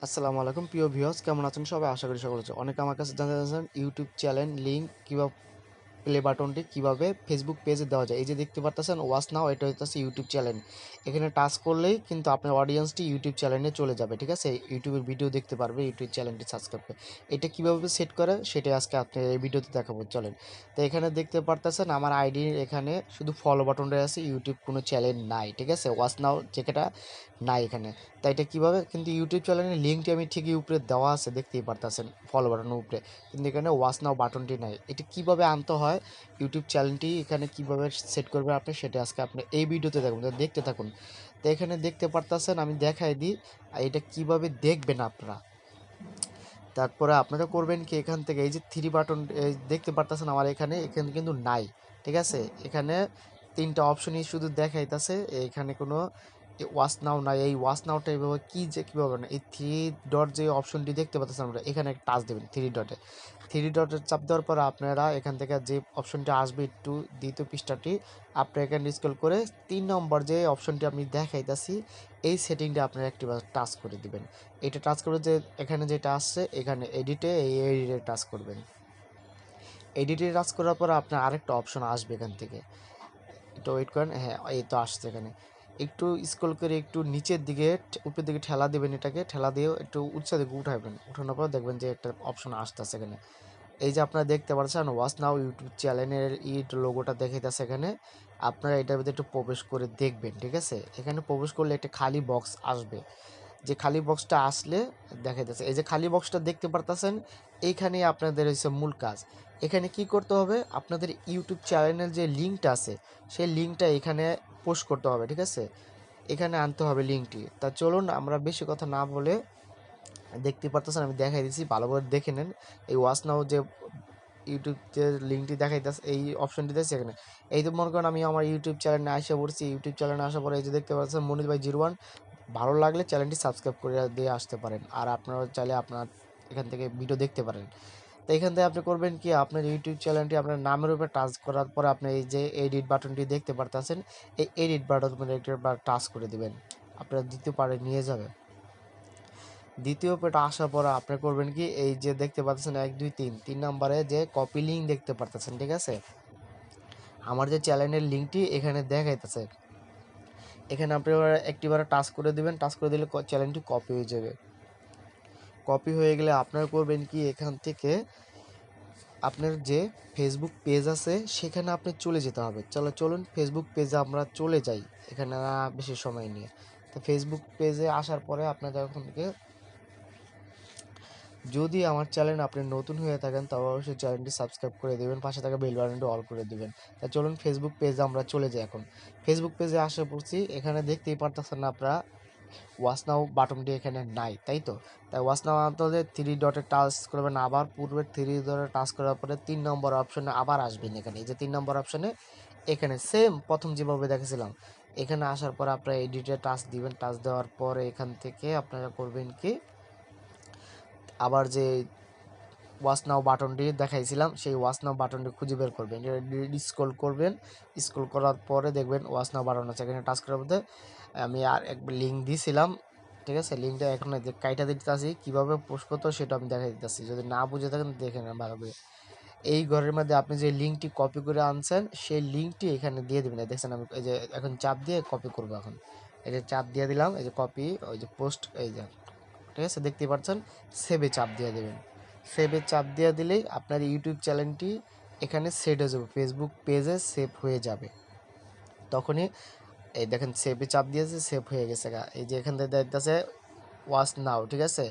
আসসালামু আলাইকুম প্রিয় ভিউয়ার্স, কেমন আছেন সবাই? আশা করি সকলে আছেন। অনেকে আমার কাছে জানতে চাচ্ছেন ইউটিউব চ্যানেল লিঙ্ক কিংবা প্লে বাটনটি কিভাবে ফেসবুক পেজে দেওয়া যায়। এই যে দেখতে পারতেছেন ওয়াচ নাও, এটা হচ্ছে ইউটিউব চ্যানেল। এখানে টাচ করলেই কিন্তু আপনার অডিয়েন্সটি ইউটিউব চ্যানেলে চলে যাবে, ঠিক আছে? ইউটিউবের ভিডিও দেখতে পারবে, ইউটিউব চ্যানেলটি সাবস্ক্রাইব করে। এটা কিভাবে সেট করে সেটাই আজকে আপনি এই ভিডিওতে দেখাবো, চলেন। তো এখানে দেখতে পারতেছেন আমার আইডি, এখানে শুধু ফলো বাটনটা আছে, ইউটিউব কোনো চ্যানেল নাই, ঠিক আছে? ওয়াচ নাও যেটা নাই এখানে। তাই এটা কীভাবে, কিন্তু ইউটিউব চ্যানেলের লিঙ্কটি আমি ঠিকই উপরে দেওয়া আছে, দেখতেই পারতেছেন ফলো বাটনের উপরে, কিন্তু এখানে ওয়াচ নাও বাটনটি নাই। এটা কিভাবে আনতে হয়, ইউটিউব চ্যানেলটি এখানে কিভাবে সেট করবেন আপনি, সেটা আজকে আপনি এই ভিডিওতে দেখুন, তো দেখতে থাকুন। তো এখানে দেখতে পারতেছেন, আমি দেখাই দিই এটা কিভাবে দেখবেন আপনারা। তারপরে আপনারা করবেন কি, এখান থেকে এই যে থ্রি বাটন দেখতে পারতেছেন আমার এখানে কিন্তু নাই, ঠিক আছে? এখানে তিনটা অপশনই শুধু দেখাইতেছে, এখানে কোনো ওয়াচ নাও নাই। এই ওয়াচ নাওটা এইভাবে কীভাবে না, এই থ্রি ডট যে অপশনটি দেখতে পাচ্ছেন আমরা, এখানে টাচ দেবেন থ্রি ডটে চাপ দেওয়ার পর আপনারা এখান থেকে যে অপশনটি আসবে, একটু দ্বিতীয় পৃষ্ঠাটি আপনারা এখানে স্ক্রল করে 3 নম্বর যে অপশনটি আমি দেখাইতেছি, এই সেটিংটা আপনারা একটিবার টাচ করে দিবেন। এটা টাচ করে যে এখানে যেটা আসছে, এখানে এডিটে টাচ করবেন। এডিটে টাচ করার পর আপনার আরেকটা অপশন আসবে এখান থেকে, একটু ওয়েট করেন। হ্যাঁ, এই তো আসছে এখানে। একটু স্ক্রল করে একটু নিচের দিকে উপরের দিকে ঠেলা দেবেন, এটাকে ঠেলা দিয়ে একটু উৎসাহ দিকে উঠাবেন। উঠানোর পর দেখবেন যে একটা অপশন আসতেছে এখানে। এই যে আপনারা দেখতে পাচ্ছেন ওয়াচ নাও ইউটিউব চ্যানেলের লোগোটা দেখাইতেছে এখানে। আপনারা এটার ভিতরে একটু প্রবেশ করে দেখবেন, ঠিক আছে? এখানে প্রবেশ করলে একটা খালি বক্স আসবে। যে খালি বক্সটা আসলে দেখাইতেছে, এই যে খালি বক্সটা দেখতে পারতেছেন, এইখানেই আপনাদের হচ্ছে মূল কাজ। এখানে কি করতে হবে, আপনাদের ইউটিউব চ্যানেলের যে লিঙ্কটা আছে, সেই লিঙ্কটা এখানে পোস্ট করতে হবে, ঠিক আছে? এখানে আনতে হবে লিঙ্কটি। তা চলুন আমরা বেশি কথা না বলে, দেখতে পারতেছেন আমি দেখাই দিচ্ছি, ভালো করে দেখে নেন। এই ওয়াচ নাও যে ইউটিউব যে লিঙ্কটি দেখাইতেছে, এই অপশনটি দিয়েছে এখানে। এই তো মনে করেন আমি আমার ইউটিউব চ্যানেলে আসা পড়ছি, ইউটিউব চ্যানেলে আসার পরে এই যে দেখতে পাচ্ছেন মনির ভাই 01। ভালো লাগলে চ্যানেলটি সাবস্ক্রাইব করে দিয়ে আসতে পারেন, আর আপনারা চাইলে আপনার এখান থেকে ভিডিও দেখতে পারেন। তো এখান থেকে আপনি করবেন কি, আপনার ইউটিউব চ্যানেলটি আপনার নামের উপরে টাচ করার পরে আপনি এই যে এডিট বাটনটি দেখতে পারতেছেন, এই এডিট বাটন একবার টাচ করে দিবেন, আপনার দ্বিতীয় পারে নিয়ে যাবে। দ্বিতীয় পেটা আসার পর আপনি করবেন কি, এই যে দেখতে পাচ্ছেন 1 2 3 3 নম্বরে যে কপি লিঙ্ক দেখতে পারতেছেন, ঠিক আছে? আমার যে চ্যানেলের লিঙ্কটি এখানে দেখাইতেছে, এখানে আপনি একটিবার টাচ করে দিবেন। টাচ করে দিলে চ্যানেলটি কপি হয়ে যাবে। কপি হয়ে গেলে আপনারা করবেন কি, এখান থেকে আপনার যে ফেসবুক পেজ আছে সেখানে আপনি চলে যেতে হবে। চলুন ফেসবুক পেজে আমরা চলে যাই, এখানে না বেশি সময় নিয়ে। তো ফেসবুক পেজে আসার পরে আপনাদের ওখান থেকে, যদি আমার চ্যানেল আপনি নতুন হয়ে থাকেন তবে অবশ্যই চ্যানেলটি সাবস্ক্রাইব করে দেবেন, পাশে থাকা বেল বাটনটি অল করে দেবেন। তা চলুন ফেসবুক পেজে আমরা চলে যাই এখন। ফেসবুক পেজে আসে পড়ছি, এখানে দেখতেই পারতেছেন আপনারা ওয়াচ নাও বাটনটি এখানে নাই, তাই তো? তাই ওয়াচ নাও আনতে হলে থ্রি ডটে টাচ করবেন, আবার পূর্বের থ্রি ডটে টাচ করার পরে 3 নম্বর অপশনে আবার আসবেন। এখানে এই যে 3 নম্বর অপশনে, এখানে সেম প্রথম যেভাবে দেখেছিলাম, এখানে আসার পর আপনারা এডিটে টাচ দিবেন। টাচ দেওয়ার পরে এখান থেকে আপনারা করবেন কি, আবার যে ওয়াচ নাও বাটনটি দেখাইছিলাম, সেই ওয়াচ নাও বাটনটি খুঁজে বের করবেন, স্ক্রল করবেন। স্ক্রল করার পরে দেখবেন ওয়াচ নাও বাটন আছে, এখানে টাচ করার মধ্যে আমি আর একবার লিঙ্ক দিয়েছিলাম, ঠিক আছে? লিঙ্কটা এখন কাইটা দিতেছি, কীভাবে পোস্ট করতে হয় সেটা আমি দেখাই দিতেছি, যদি না বুঝে থাকেন দেখে নেন ভালো করে। এই ঘরের মধ্যে আপনি যে লিঙ্কটি কপি করে আনছেন, সেই লিঙ্কটি এখানে দিয়ে দেবেন। দেখছেন আমি এই যে এখন চাপ দিয়ে কপি করবো, এখন এই যে চাপ দিয়ে দিলাম, এই যে কপি, ওই যে পোস্ট, এই যে, ঠিক আছে? দেখতেই পাচ্ছেন, সেভে চাপ দিয়ে দেবেন। সেভে চাপ দিয়ে দিলেই আপনার ইউটিউব চ্যানেলটি এখানে সেট হয়ে যাবে, ফেসবুক পেজে সেভ হয়ে যাবে। তখনই এই দেখেন সেভে চাপ দিয়েছে, সেভ হয়ে গেছে এই যে এখান থেকে দেখতেছে ওয়াচ নাও, ঠিক আছে?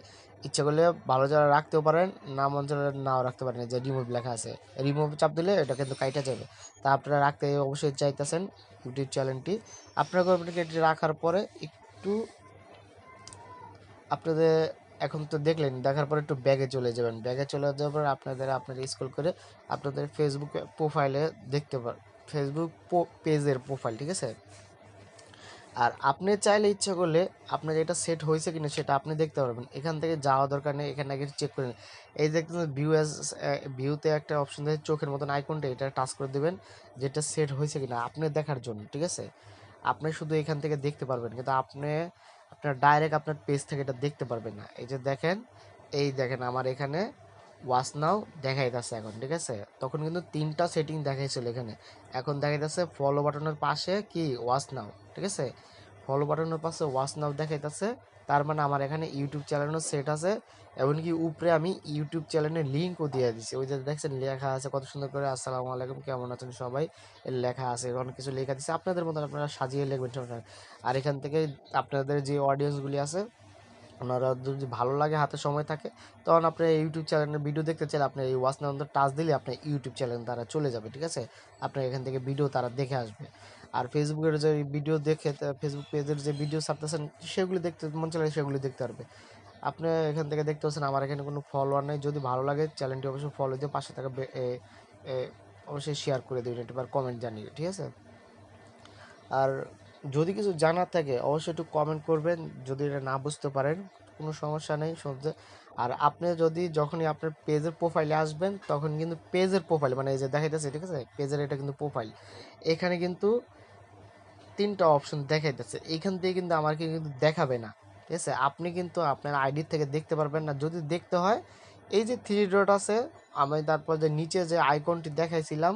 ইচ্ছা করলে ভালো যারা রাখতেও পারেন, না মন চাইলে নাও রাখতে পারেন। যে রিমুভ লেখা আছে, রিমুভ চাপ দিলে এটা কিন্তু কাইটা যাবে। তা আপনারা রাখতে অবশ্যই চাইতেছেন ইউটিউব চ্যানেলটি। আপনারা করবেন কি, এটি রাখার পরে একটু আপনাদের, এখন তো দেখলেন, দেখার পরে একটু ব্যাগে চলে যাবেন। ব্যাগে চলে যাওয়ার পর আপনার স্ক্রল করে আপনাদের ফেসবুক প্রোফাইলে দেখতে পারেন, ফেসবুক পেজের প্রোফাইল, ঠিক আছে? আর আপনি চাইলে ইচ্ছা করলে আপনার এটা সেট হয়েছে কিনা সেটা আপনি দেখতে পারবেন। এখান থেকে যাওয়া দরকার নেই, এখানে আগে চেক করে নিন। এই দেখতেছেন ভিউতে একটা অপশন আছে চোখের মতন আইকনটা, এটা টাচ করে দেবেন, যেটা সেট হয়েছে কিনা আপনি দেখার জন্য, ঠিক আছে? আপনি শুধু এখান থেকে দেখতে পারবেন, কিন্তু আপনার ডাইরেক্ট আপনার পেজ থেকে এটা দেখতে পারবেন না। এই যে দেখেন, এই দেখেন আমার এখানে ওয়াচ নাও দেখাইতেছে এখন, ঠিক আছে? তখন কিন্তু 3টা সেটিং দেখাইছিল এখানে, এখন দেখাইতেছে ফলো বাটনের পাশে কি ওয়াচ নাও, ঠিক আছে? ফলো বাটনের পাশে ওয়াচ নাও দেখাইতেছে, তার মানে আমার এখানে ইউটিউব চ্যানেলও সেট আছে। এমনকি উপরে আমি ইউটিউব চ্যানেলের লিঙ্কও দিয়ে দিচ্ছি, ওই যে দেখছেন লেখা আছে কত সুন্দর করে, আসসালামু আলাইকুম কেমন আছেন সবাই, এর লেখা আছে, অনেক কিছু লেখা দিচ্ছে, আপনাদের মতন আপনারা সাজিয়ে লিখবেন সমস্যা নেই। আর এখান থেকে আপনাদের যে অডিয়েন্সগুলি আছে ওনারা যদি ভালো লাগে, হাতে সময় থাকে, তখন আপনি ইউটিউব চ্যানেলের ভিডিও দেখতে চাইলে আপনি এই ওয়াচ নাও টাচ দিলে আপনার ইউটিউব চ্যানেল তারা চলে যাবে, ঠিক আছে? আপনার এখান থেকে ভিডিও তারা দেখে আসবে। আর ফেসবুকের যে ভিডিও দেখে ফেসবুক পেজের যে ভিডিও ছাড়তেছেন সেগুলি দেখতে মন চাইলে সেগুলি দেখতে পারবে। আপনি এখান থেকে দেখতে পাচ্ছেন আমার এখানে কোনো ফলোয়ার নেই, যদি ভালো লাগে চ্যানেলটি অবশ্যই ফলো দিয়ে পাশে থাকা অবশ্যই শেয়ার করে দেবেন, একটু কমেন্ট জানিয়ে, ঠিক আছে? আর যদি কিছু জানার থাকে অবশ্যই একটু কমেন্ট করবেন, যদি এটা না বুঝতে পারেন কোনো সমস্যা নেই শুনতে। আর আপনি যদি যখনই আপনার পেজের প্রোফাইলে আসবেন তখন কিন্তু পেজের প্রোফাইল মানে এই যে দেখাইতেছে, ঠিক আছে? পেজের এটা কিন্তু প্রোফাইল, এখানে কিন্তু 3টা অপশন দেখাইতেছে, এইখান থেকে কিন্তু আমাকে কিন্তু দেখাবে না, ঠিক আছে? আপনি কিন্তু আপনার আইডি থেকে দেখতে পারবেন না। যদি দেখতে হয় এই যে 3 ডট আছে, আমি তারপর যে নিচে যে আইকনটি দেখাইছিলাম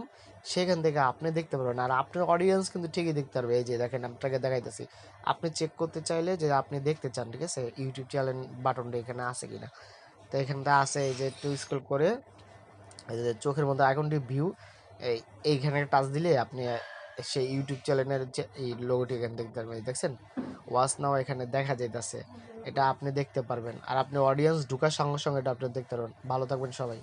সেখান থেকে আপনি দেখতে পারবেন। আর আপনার অডিয়েন্স কিন্তু ঠিকই দেখতে পারবে, এই যে দেখেন আপনাকে দেখাইতেছি। আপনি চেক করতে চাইলে যে আপনি দেখতে চান, ঠিক আছে, ইউটিউব চ্যানেল বাটনটা এখানে আছে কিনা, তো এখানটা আছে। এই যে একটু স্ক্রল করে এই যে চোখের মধ্যে আইকনটি ভিউ, এইখানে টাচ দিলে আপনি সেই ইউটিউব চ্যানেলের যে এই লোগোটি এখানে দেখতে পারবেন, দেখছেন ওয়াচ নাও এখানে দেখা যাইতেছে, এটা আপনি দেখতে পারবেন। আর আপনি অডিয়েন্স ঢুকার সঙ্গে সঙ্গে এটা আপনি দেখতে পারবেন। ভালো থাকবেন সবাই।